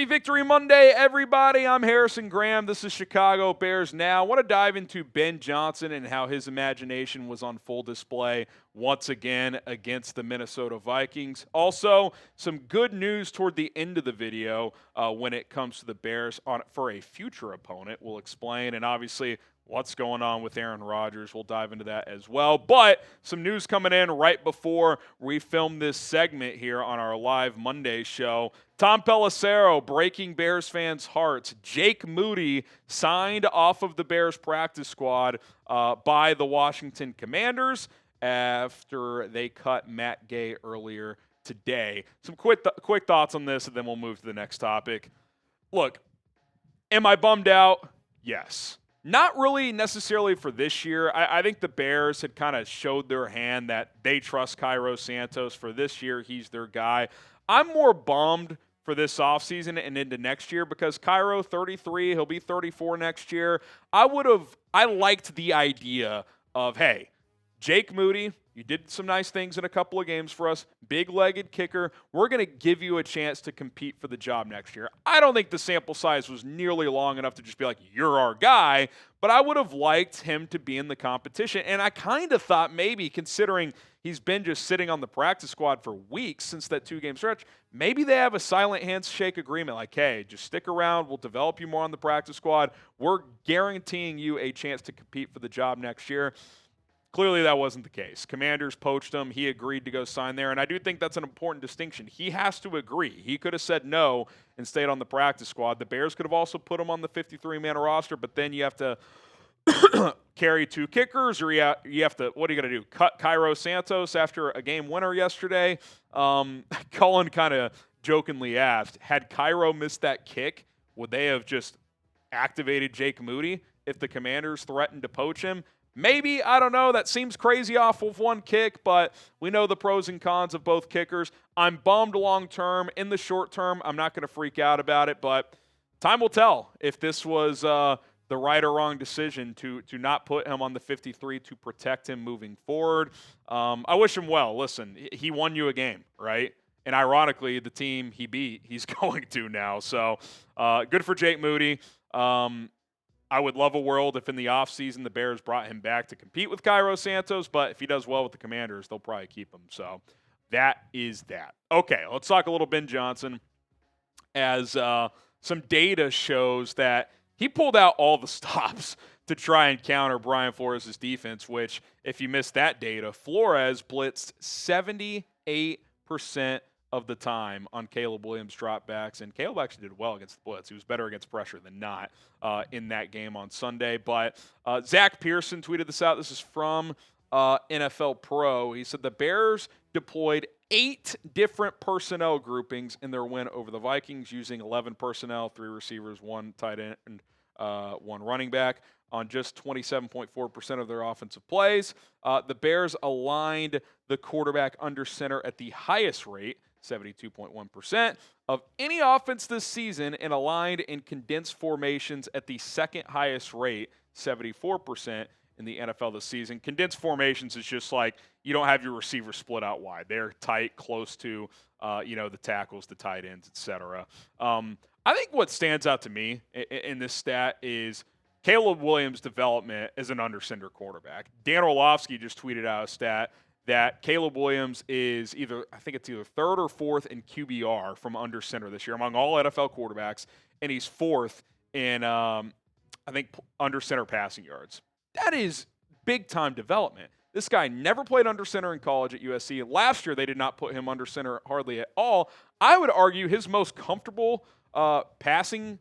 Happy Victory Monday, everybody. I'm Harrison Graham. This is Chicago Bears Now. I want to dive into Ben Johnson and how his imagination was on full display once again against the Minnesota Vikings. Also, some good news toward the end of the video when it comes to the Bears for a future opponent. We'll explain, and obviously what's going on with Aaron Rodgers. We'll dive into that as well. But some news coming in right before we film this segment here on our live Monday show. Tom Pelissero breaking Bears fans' hearts. Jake Moody signed off of the Bears practice squad by the Washington Commanders after they cut Matt Gay earlier today. Some quick thoughts on this, and then we'll move to the next topic. Look, am I bummed out? Yes. Not really necessarily for this year. I think the Bears had kind of showed their hand that they trust Cairo Santos. For this year, he's their guy. I'm more bummed for this offseason and into next year because Cairo, 33, he'll be 34 next year. I liked the idea of, hey, Jake Moody, you did some nice things in a couple of games for us. Big-legged kicker. We're going to give you a chance to compete for the job next year. I don't think the sample size was nearly long enough to just be like, you're our guy, but I would have liked him to be in the competition. And I kind of thought maybe, considering he's been just sitting on the practice squad for weeks since that two-game stretch, maybe they have a silent handshake agreement like, hey, just stick around. We'll develop you more on the practice squad. We're guaranteeing you a chance to compete for the job next year. Clearly, that wasn't the case. Commanders poached him. He agreed to go sign there, and I do think that's an important distinction. He has to agree. He could have said no and stayed on the practice squad. The Bears could have also put him on the 53-man roster, but then you have to carry two kickers, or you have to, what are you going to do, cut Cairo Santos after a game winner yesterday? Cullen kind of jokingly asked, had Cairo missed that kick, would they have just activated Jake Moody if the Commanders threatened to poach him? Maybe, I don't know. That seems crazy off of one kick, but we know the pros and cons of both kickers. I'm bummed long term. In the short term, I'm not going to freak out about it, but time will tell if this was the right or wrong decision to not put him on the 53 to protect him moving forward. I wish him well. Listen, he won you a game, right? And ironically, the team he beat, he's going to now. So good for Jake Moody. I would love a world if in the offseason the Bears brought him back to compete with Cairo Santos, but if he does well with the Commanders, they'll probably keep him. So that is that. Okay, let's talk a little Ben Johnson, as some data shows that he pulled out all the stops to try and counter Brian Flores' defense, which, if you missed that data, Flores blitzed 78% of the time on Caleb Williams dropbacks, and Caleb actually did well against the blitz. He was better against pressure than not in that game on Sunday. But Zach Pearson tweeted this out. This is from NFL Pro. He said the Bears deployed 8 different personnel groupings in their win over the Vikings, using 11 personnel, 3 receivers, 1 tight end, and 1 running back on just 27.4% of their offensive plays. The Bears aligned the quarterback under center at the highest rate, 72.1%, of any offense this season, and aligned in condensed formations at the second highest rate, 74% in the NFL this season. Condensed formations is just like you don't have your receivers split out wide. They're tight, close to the tackles, the tight ends, etc. I think what stands out to me in this stat is Caleb Williams' development as an under-center quarterback. Dan Orlovsky just tweeted out a stat that Caleb Williams is either 3rd or 4th in QBR from under center this year among all NFL quarterbacks, and he's 4th in, under center passing yards. That is big-time development. This guy never played under center in college at USC. Last year, they did not put him under center hardly at all. I would argue his most comfortable passing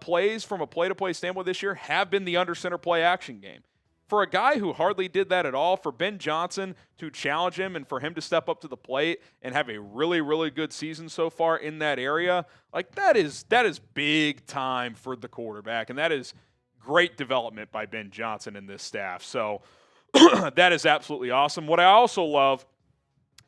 plays from a play-to-play standpoint this year have been the under center play action game. For a guy who hardly did that at all, for Ben Johnson to challenge him and for him to step up to the plate and have a really, really good season so far in that area, like that is big time for the quarterback, and that is great development by Ben Johnson and this staff. So that is absolutely awesome. What I also love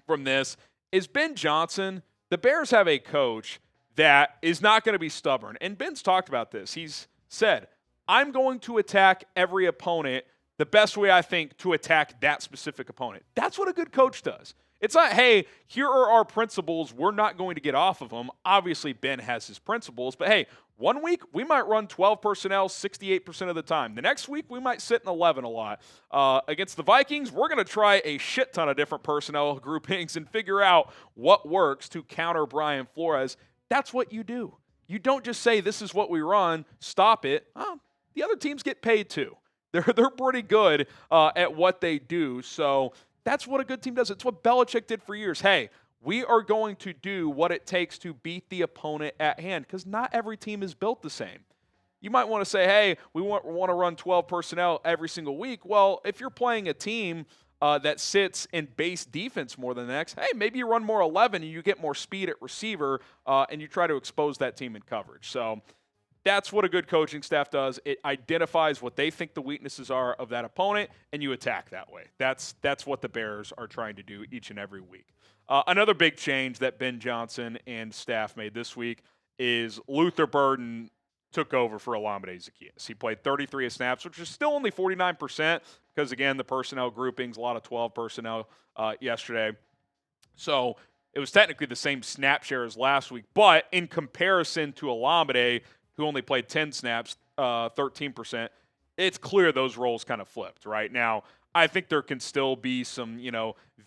from this is Ben Johnson. The Bears have a coach that is not going to be stubborn, and Ben's talked about this. He's said, I'm going to attack every opponent the best way, I think, to attack that specific opponent. That's what a good coach does. It's not, hey, here are our principles. We're not going to get off of them. Obviously, Ben has his principles, but hey, one week we might run 12 personnel 68% of the time. The next week we might sit in 11 a lot. Against the Vikings, we're going to try a shit ton of different personnel groupings and figure out what works to counter Brian Flores. That's what you do. You don't just say, this is what we run, stop it. The other teams get paid too. They're pretty good at what they do, so that's what a good team does. It's what Belichick did for years. Hey, we are going to do what it takes to beat the opponent at hand, because not every team is built the same. You might want to say, hey, we want to run 12 personnel every single week. Well, if you're playing a team that sits in base defense more than the next, hey, maybe you run more 11 and you get more speed at receiver and you try to expose that team in coverage. So that's what a good coaching staff does. It identifies what they think the weaknesses are of that opponent, and you attack that way. That's what the Bears are trying to do each and every week. Another big change that Ben Johnson and staff made this week is Luther Burden took over for Olamide Zaccheaus. He played 33 snaps, which is still only 49% because, again, the personnel groupings, a lot of 12 personnel yesterday. So it was technically the same snap share as last week, but in comparison to Olamide, who only played 10 snaps, 13%, it's clear those roles kind of flipped. Right now, I think there can still be some,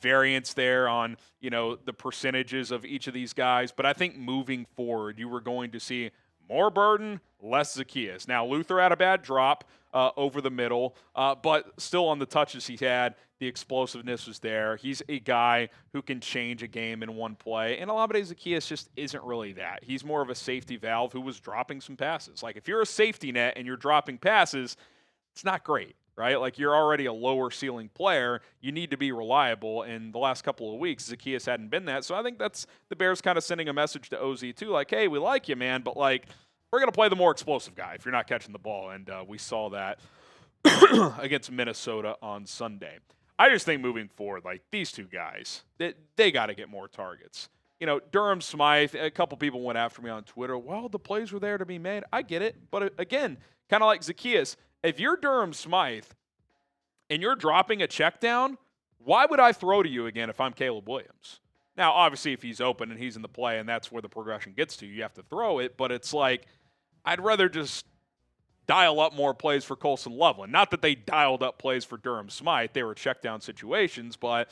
variance there on, the percentages of each of these guys. But I think moving forward, you were going to see more Burden, less Zaccheaus. Now, Luther had a bad drop over the middle, but still on the touches he had, the explosiveness was there. He's a guy who can change a game in one play, and Olamide Zaccheaus just isn't really that. He's more of a safety valve who was dropping some passes. Like, if you're a safety net and you're dropping passes, it's not great, right? Like, you're already a lower ceiling player. You need to be reliable, and the last couple of weeks, Zaccheaus hadn't been that. So I think that's the Bears kind of sending a message to OZ too, like, hey, we like you, man, but like, we're going to play the more explosive guy if you're not catching the ball, and we saw that against Minnesota on Sunday. I just think moving forward, like, these two guys, they got to get more targets. Durham Smythe, a couple people went after me on Twitter. Well, the plays were there to be made. I get it. But again, kind of like Zaccheaus, if you're Durham Smythe and you're dropping a check down, why would I throw to you again if I'm Caleb Williams? Now, obviously, if he's open and he's in the play and that's where the progression gets to, you have to throw it. But it's like, I'd rather just dial up more plays for Colson Loveland. Not that they dialed up plays for Durham Smythe. They were check down situations, but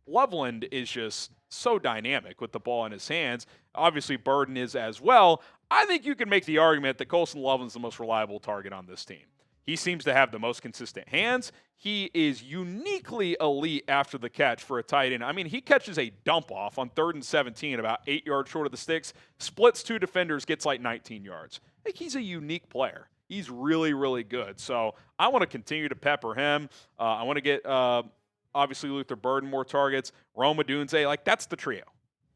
Loveland is just so dynamic with the ball in his hands. Obviously, Burden is as well. I think you can make the argument that Colson Loveland's the most reliable target on this team. He seems to have the most consistent hands. He is uniquely elite after the catch for a tight end. I mean, he catches a dump off on 3rd and 17, about 8 yards short of the sticks, splits 2 defenders, gets like 19 yards. I think he's a unique player. He's really, really good. So I want to continue to pepper him. I want to get, obviously, Luther Burden more targets. Rome Odunze, like, that's the trio.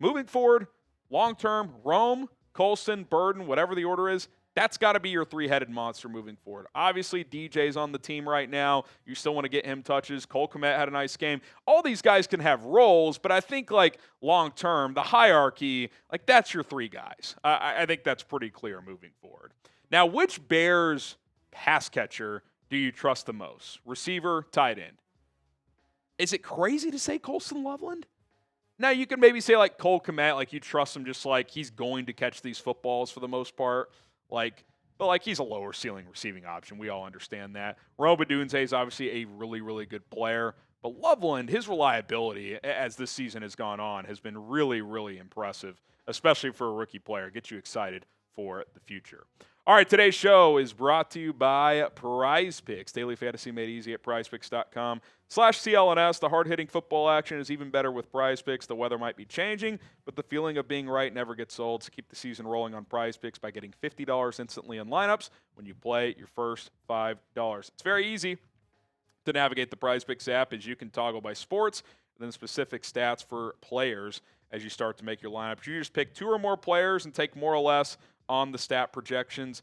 Moving forward, long-term, Rome, Colson, Burden, whatever the order is, that's got to be your three-headed monster moving forward. Obviously, DJ's on the team right now. You still want to get him touches. Cole Kmet had a nice game. All these guys can have roles, but I think, like, long-term, the hierarchy, like, that's your three guys. I think that's pretty clear moving forward. Now, which Bears pass catcher do you trust the most? Receiver, tight end? Is it crazy to say Colson Loveland? Now, you can maybe say, like, Cole Kmet, like, you trust him just like he's going to catch these footballs for the most part. But he's a lower ceiling receiving option. We all understand that. Rome Odunze is obviously a really, really good player. But Loveland, his reliability as this season has gone on has been really, really impressive, especially for a rookie player. Get you excited for the future. All right, today's show is brought to you by PrizePicks. Daily fantasy made easy at PrizePicks.com/CLNS. The hard-hitting football action is even better with PrizePicks. The weather might be changing, but the feeling of being right never gets old. So keep the season rolling on PrizePicks by getting $50 instantly in lineups when you play your first $5. It's very easy to navigate the PrizePicks app, as you can toggle by sports and then specific stats for players as you start to make your lineups. You just pick 2 or more players and take more or less on the stat projections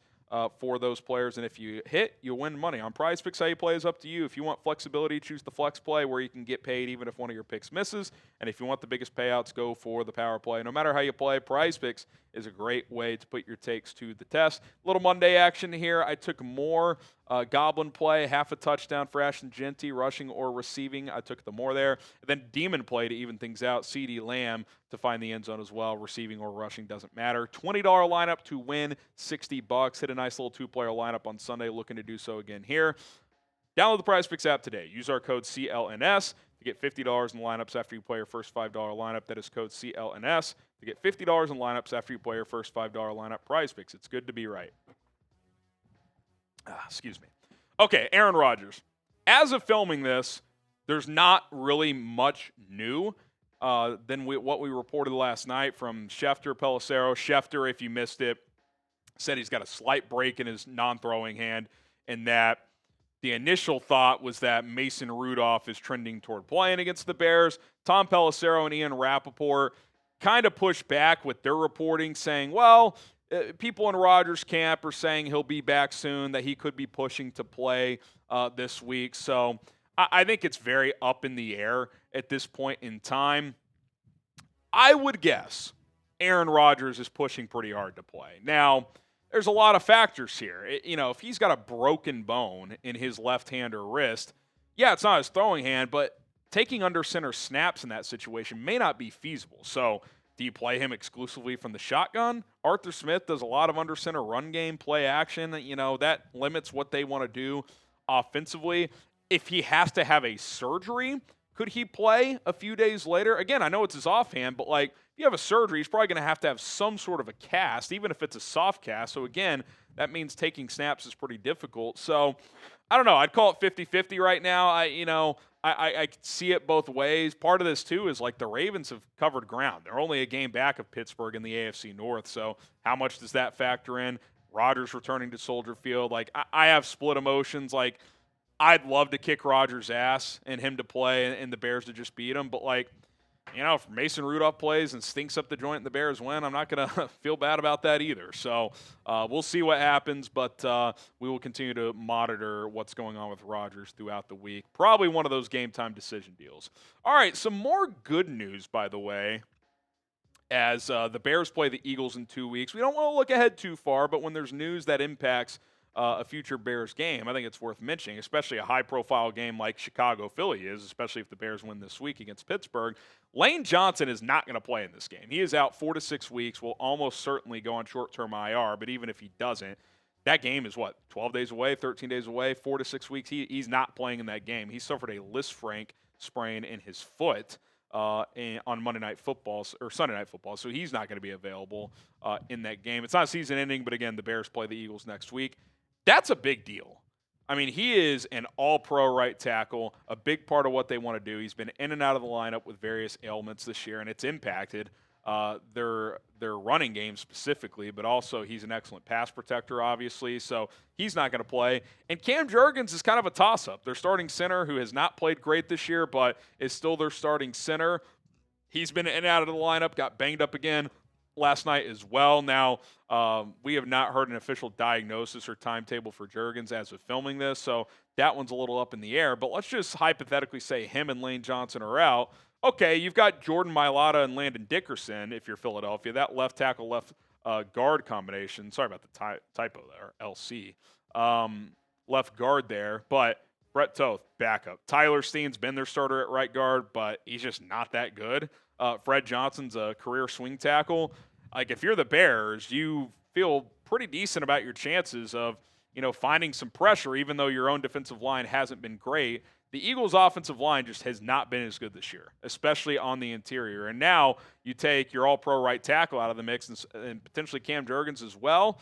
for those players. And if you hit, you'll win money. On PrizePicks, how you play is up to you. If you want flexibility, choose the flex play where you can get paid even if one of your picks misses. And if you want the biggest payouts, go for the power play. No matter how you play, PrizePicks is a great way to put your takes to the test. Little Monday action here. I took more Goblin play, half a touchdown for Ashton Genty, rushing or receiving. I took the more there. And then Demon play to even things out. CeeDee Lamb to find the end zone as well. Receiving or rushing doesn't matter. $20 lineup to win $60. Hit a nice little two-player lineup on Sunday. Looking to do so again here. Download the PrizePicks app today. Use our code CLNS to get $50 in lineups after you play your first $5 lineup. That is code CLNS to get $50 in lineups after you play your first $5 lineup. PrizePicks. It's good to be right. Excuse me. Okay, Aaron Rodgers. As of filming this, there's not really much new than what we reported last night from Schefter, Pelissero. Schefter, if you missed it, said he's got a slight break in his non-throwing hand, and that the initial thought was that Mason Rudolph is trending toward playing against the Bears. Tom Pelissero and Ian Rappaport kind of pushed back with their reporting, saying, well, people in Rodgers' camp are saying he'll be back soon, that he could be pushing to play this week. So I think it's very up in the air at this point in time. I would guess Aaron Rodgers is pushing pretty hard to play. Now, there's a lot of factors here. If he's got a broken bone in his left hand or wrist, yeah, it's not his throwing hand, but taking under center snaps in that situation may not be feasible. So do you play him exclusively from the shotgun? Arthur Smith does a lot of under center run game, play action. That limits what they want to do offensively. If he has to have a surgery, could he play a few days later? Again, I know it's his offhand, but if you have a surgery, he's probably going to have some sort of a cast, even if it's a soft cast. So again, that means taking snaps is pretty difficult. So I don't know. I'd call it 50-50 right now. I see it both ways. Part of this too is the Ravens have covered ground. They're only a game back of Pittsburgh in the AFC North. So how much does that factor in? Rodgers returning to Soldier Field. I have split emotions. I'd love to kick Rodgers' ass and him to play and the Bears to just beat him. But, if Mason Rudolph plays and stinks up the joint and the Bears win, I'm not going to feel bad about that either. So we'll see what happens, but we will continue to monitor what's going on with Rodgers throughout the week. Probably one of those game-time decision deals. All right, some more good news, by the way, as the Bears play the Eagles in 2 weeks. We don't want to look ahead too far, but when there's news that impacts a future Bears game, I think it's worth mentioning, especially a high-profile game like Chicago-Philly is, especially if the Bears win this week against Pittsburgh. Lane Johnson is not going to play in this game. He is out 4 to 6 weeks, will almost certainly go on short-term IR, but even if he doesn't, that game is 12 days away, 13 days away, 4 to 6 weeks. He's not playing in that game. He suffered a Lisfranc sprain in his foot on Monday Night Football or Sunday Night Football, so he's not going to be available in that game. It's not season-ending, but again, the Bears play the Eagles next week. That's a big deal. I mean, he is an all-pro right tackle, a big part of what they want to do. He's been in and out of the lineup with various ailments this year, and it's impacted their running game specifically, but also he's an excellent pass protector, obviously, so he's not going to play. And Cam Jurgens is kind of a toss-up. Their starting center, who has not played great this year, but is still their starting center. He's been in and out of the lineup, got banged up again last night as well. Now, we have not heard an official diagnosis or timetable for Jurgens as of filming this, so that one's a little up in the air. But let's just hypothetically say him and Lane Johnson are out. Okay, you've got Jordan Mailata and Landon Dickerson if you're Philadelphia. That left tackle, left guard combination. Sorry about the typo there, LC. Left guard there, but Brett Toth, backup. Tyler Steen's been their starter at right guard, but he's just not that good. Fred Johnson's a career swing tackle. If you're the Bears, you feel pretty decent about your chances of, finding some pressure, even though your own defensive line hasn't been great. The Eagles' offensive line just has not been as good this year, especially on the interior. And now you take your all-pro right tackle out of the mix and potentially Cam Jurgens as well.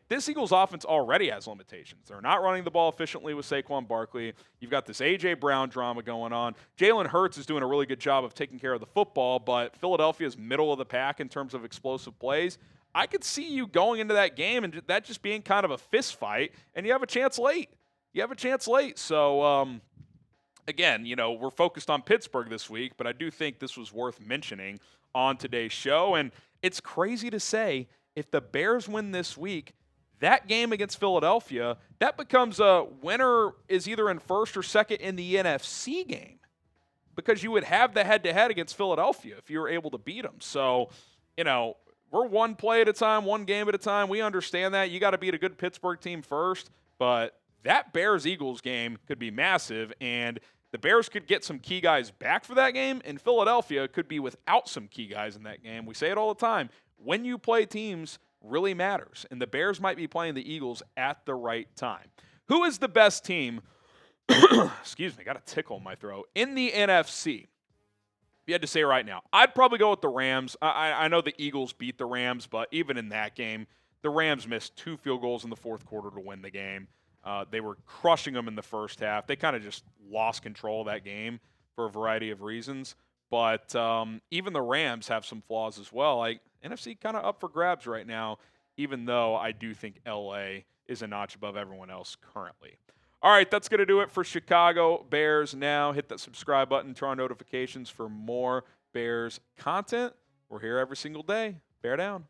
This Eagles offense already has limitations. They're not running the ball efficiently with Saquon Barkley. You've got this A.J. Brown drama going on. Jalen Hurts is doing a really good job of taking care of the football, but Philadelphia's middle of the pack in terms of explosive plays. I could see you going into that game and that just being kind of a fist fight, and you have a chance late. So, again, we're focused on Pittsburgh this week, but I do think this was worth mentioning on today's show. And it's crazy to say, if the Bears win this week, that game against Philadelphia, that becomes a winner is either in first or second in the NFC game, because you would have the head-to-head against Philadelphia if you were able to beat them. So, we're one play at a time, one game at a time. We understand that. You got to beat a good Pittsburgh team first, but that Bears-Eagles game could be massive, and the Bears could get some key guys back for that game, and Philadelphia could be without some key guys in that game. We say it all the time. When you play teams really matters, and the Bears might be playing the Eagles at the right time. Who is the best team, excuse me, got a tickle in my throat, in the NFC? If you had to say right now, I'd probably go with the Rams. I know the Eagles beat the Rams, but even in that game, the Rams missed 2 field goals in the fourth quarter to win the game. They were crushing them in the first half. They kind of just lost control of that game for a variety of reasons. But even the Rams have some flaws as well. Like, NFC kind of up for grabs right now, even though I do think LA is a notch above everyone else currently. All right, that's going to do it for Chicago Bears Now. Hit that subscribe button, turn on notifications for more Bears content. We're here every single day. Bear down.